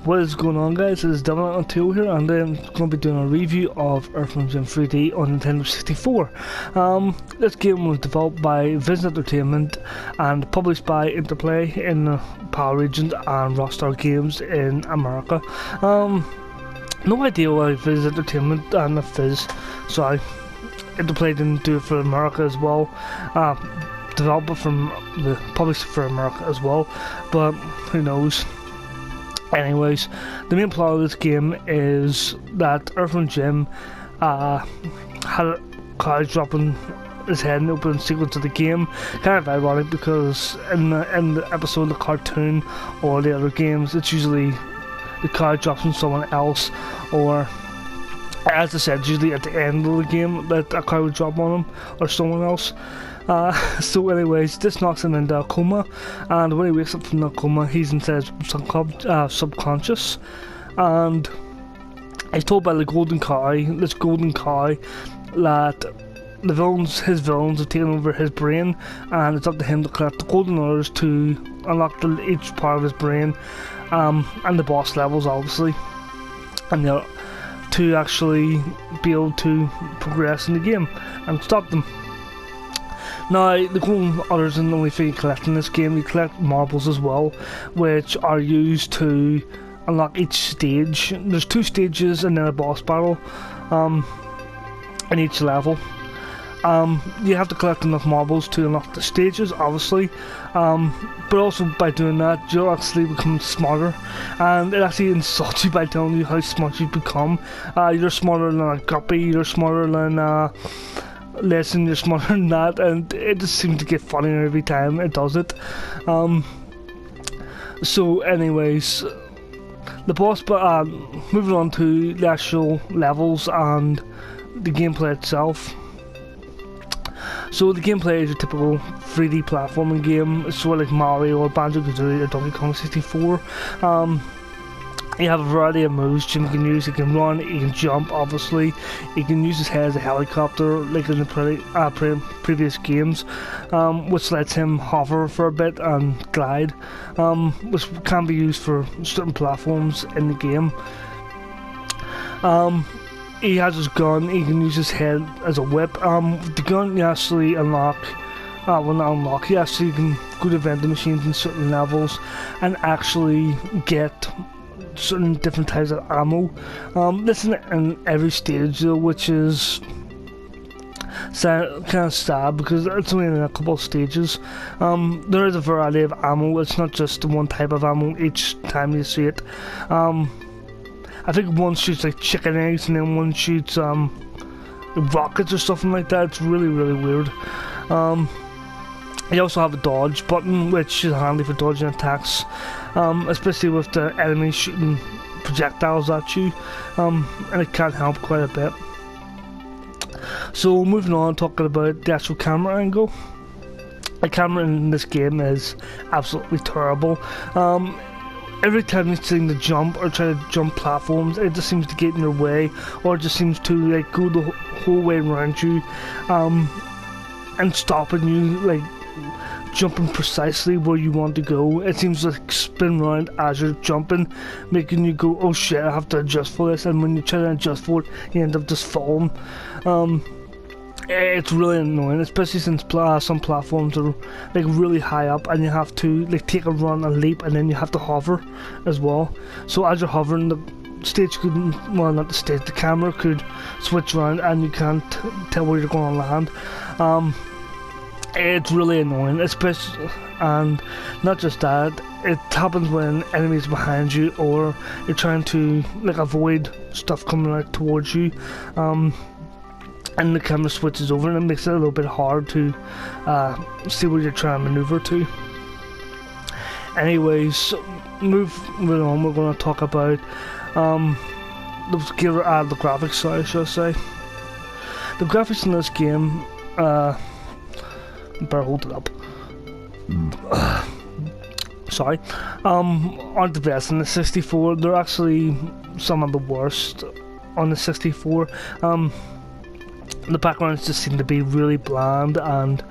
What is going on, guys? It is Devil here, and I'm going to be doing a review of Earthworm Jim 3D on Nintendo 64. This game was developed by Vision Entertainment and published by Interplay in the PAL regions and Rockstar Games in America. No idea why Vision Entertainment and Interplay didn't do it for America as well. Develop it from the published for America as well, but who knows. Anyways, the main plot of this game is that Earthworm Jim had a cloud dropping his head in the opening sequence of the game. Kind of ironic because in the episode of the cartoon or the other games, it's usually the cloud drops on someone else, or as I said, it's usually at the end of the game that a cloud would drop on him or someone else. So anyways, this knocks him into a coma, and when he wakes up from the coma, he's inside his subconscious, and he's told by this golden cow, that his villains have taken over his brain, and it's up to him to collect the golden orders to unlock each part of his brain, and the boss levels, obviously, and to actually be able to progress in the game and stop them. Now, the golden orders isn't the only thing you collect in this game. You collect marbles as well, which are used to unlock each stage. There's 2 stages and then a boss battle in each level. You have to collect enough marbles to unlock the stages, obviously, but also by doing that, you'll actually become smarter, and it actually insults you by telling you how smart you've become. You're smarter than a guppy, you're smarter than lesson, you're smarter than that, and it just seems to get funnier every time it does it. So anyways, the boss, moving on to the actual levels and the gameplay itself. So the gameplay is a typical 3D platforming game. It's sort of like Mario or Banjo-Kazooie or Donkey Kong 64. You have a variety of moves Jim can use. He can run, he can jump, obviously. He can use his head as a helicopter, like in the previous games, which lets him hover for a bit and glide, which can be used for certain platforms in the game. He has his gun, he can use his head as a whip. The gun you actually unlock, you actually can go to vending machines in certain levels and actually get certain different types of ammo. This isn't in every stage though, which is kind of sad because it's only in a couple of stages. There is a variety of ammo, it's not just one type of ammo each time you see it. I think one shoots like chicken eggs and then one shoots rockets or something like that. It's really, really weird. You also have a dodge button, which is handy for dodging attacks, especially with the enemies shooting projectiles at you, and it can help quite a bit. So moving on, talking about the actual camera angle. The camera in this game is absolutely terrible. Every time you seem to jump or try to jump platforms, it just seems to get in your way, or it just seems to like go the whole way around you, and stopping you, like jumping precisely where you want to go. It seems to like spin around as you're jumping, making you go, oh shit, I have to adjust for this, and when you try to adjust for it, you end up just falling. It's really annoying, especially since some platforms are like really high up and you have to like take a run, a leap, and then you have to hover as well. So as you're hovering, the stage could, well, not the stage, the camera could switch around and you can't tell where you're going to land. It's really annoying, especially, and not just that, it happens when enemies behind you or you're trying to like avoid stuff coming out towards you. And the camera switches over and it makes it a little bit hard to see where you're trying to maneuver to. Anyways, moving on, we're going to talk about the graphics, I should say. The graphics in this game, better hold it up. Sorry, aren't the best in the 64. They're actually some of the worst on the 64. The backgrounds just seem to be really bland, and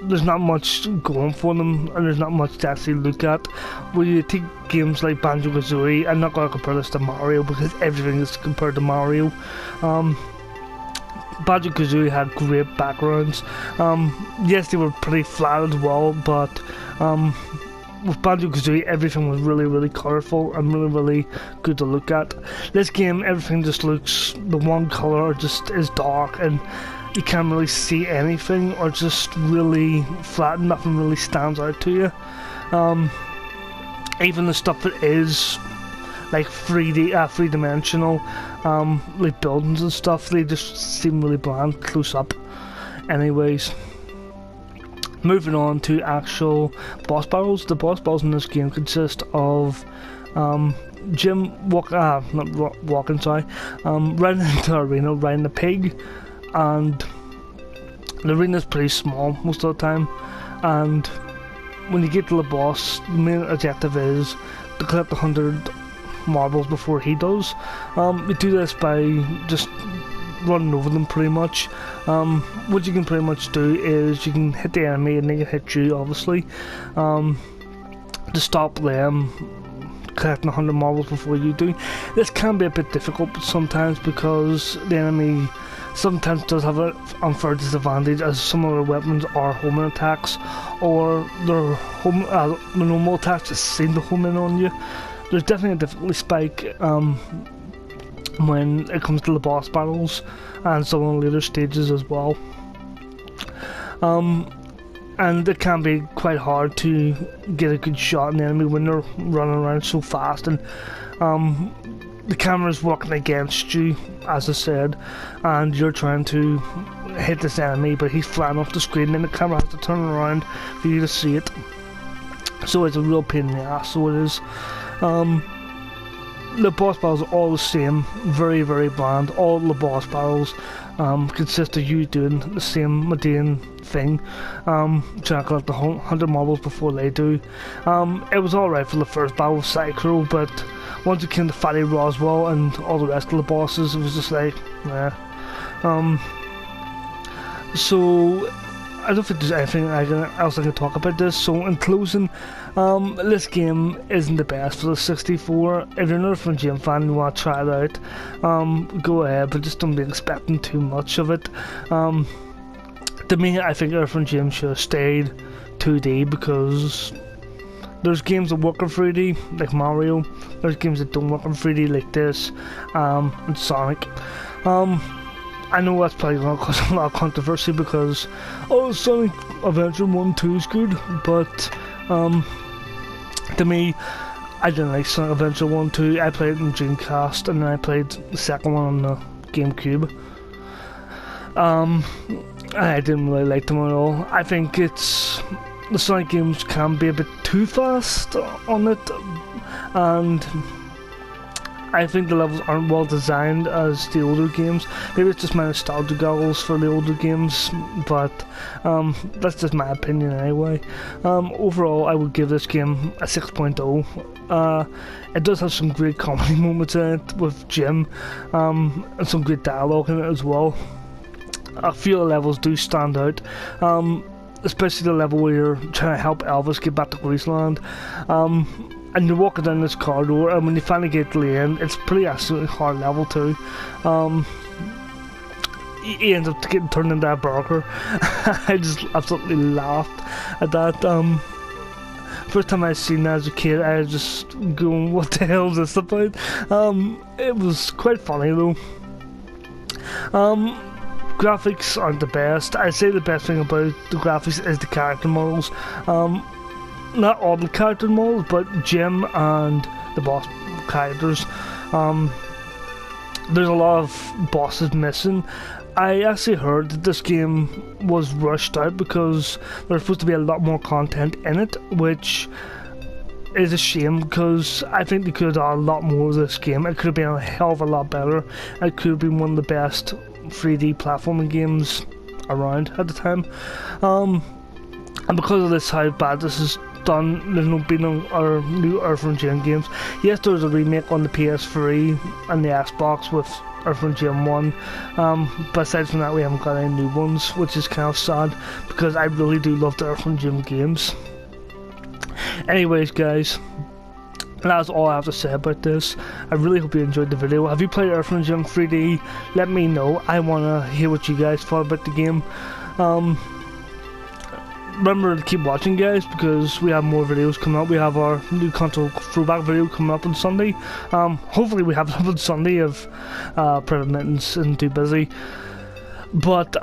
there's not much going for them, and there's not much to actually look at. When you take games like Banjo-Kazooie, I'm not going to compare this to Mario because everything is compared to Mario. Banjo-Kazooie had great backgrounds. Yes, they were pretty flat as well, but with Banjo-Kazooie, everything was really, really colourful and really, really good to look at. This game, everything just looks, the one colour just is dark, and you can't really see anything, or just really flat, nothing really stands out to you. Even the stuff that is like 3D, three-dimensional, like buildings and stuff, they just seem really bland, close up. Anyways, moving on to actual boss battles. The boss battles in this game consist of Jim running into the arena, riding the pig, and the arena's pretty small most of the time, and when you get to the boss, the main objective is to collect 100 marbles before he does. You do this by just running over them pretty much. What you can pretty much do is you can hit the enemy and they can hit you, obviously. To stop them collecting 100 marbles before you do. This can be a bit difficult sometimes because the enemy sometimes does have an unfair disadvantage, as some of their weapons are homing attacks, or their normal attacks just seem to home in on you. There's definitely a difficulty spike when it comes to the boss battles and some of the later stages as well. And it can be quite hard to get a good shot on the enemy when they're running around so fast, and the camera's working against you, as I said, and you're trying to hit this enemy, but he's flying off the screen, and the camera has to turn around for you to see it. So it's a real pain in the ass, so it is. The boss battles are all the same, very, very bland. All the boss battles consist of you doing the same mundane thing, trying to collect the 100 marbles before they do. It was alright for the first battle with Psycho, but once it came to Fatty Roswell and all the rest of the bosses, it was just like, nah. So I don't think there's anything else I can talk about this. So in closing, this game isn't the best for the 64. If you're an Earthworm Jim fan and you want to try it out, go ahead, but just don't be expecting too much of it. To me, I think Earthworm Jim should have stayed 2D, because there's games that work in 3D, like Mario. There's games that don't work in 3D, like this, and Sonic. I know that's probably going to cause a lot of controversy because, oh, Sonic Adventure 1 2 is good, but to me, I didn't like Sonic Adventure 1 2. I played it in Dreamcast, and then I played the second one on the GameCube. I didn't really like them at all. I think the Sonic games can be a bit too fast on it, and I think the levels aren't well designed as the older games. Maybe it's just my nostalgia goggles for the older games, but that's just my opinion anyway. Overall, I would give this game a 6.0. It does have some great comedy moments in it with Jim, and some great dialogue in it as well. A few of the levels do stand out, especially the level where you're trying to help Elvis get back to Graceland. And you're walking down this corridor, and when you finally get to the end, it's pretty absolutely hard level too. He ends up getting turned into a burger. I just absolutely laughed at that. First time I seen that as a kid, I was just going, what the hell is this about? It was quite funny though. Graphics aren't the best. I'd say the best thing about the graphics is the character models. Not all the character models, but Jim and the boss characters. There's a lot of bosses missing. I actually heard that this game was rushed out because there's supposed to be a lot more content in it, which is a shame because I think they could have done a lot more of this game. It could have been a hell of a lot better. It could have been one of the best 3D platforming games around at the time. And because of this, how bad this is done, there's been no new Earthworm Jim games. Yes, there was a remake on the PS3 and the Xbox with Earthworm Jim 1. But aside from that, we haven't got any new ones, which is kind of sad because I really do love the Earthworm Jim games. Anyways, guys, that's all I have to say about this. I really hope you enjoyed the video. Have you played Earthworm Jim 3D? Let me know. I want to hear what you guys thought about the game. Remember to keep watching, guys, because we have more videos coming up. We have our new console throwback video coming up on Sunday. Hopefully we have it up on Sunday if Private Mittens isn't too busy. But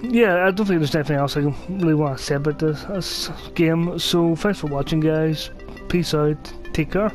yeah, I don't think there's anything else I really want to say about this game. So thanks for watching, guys. Peace out. Take care.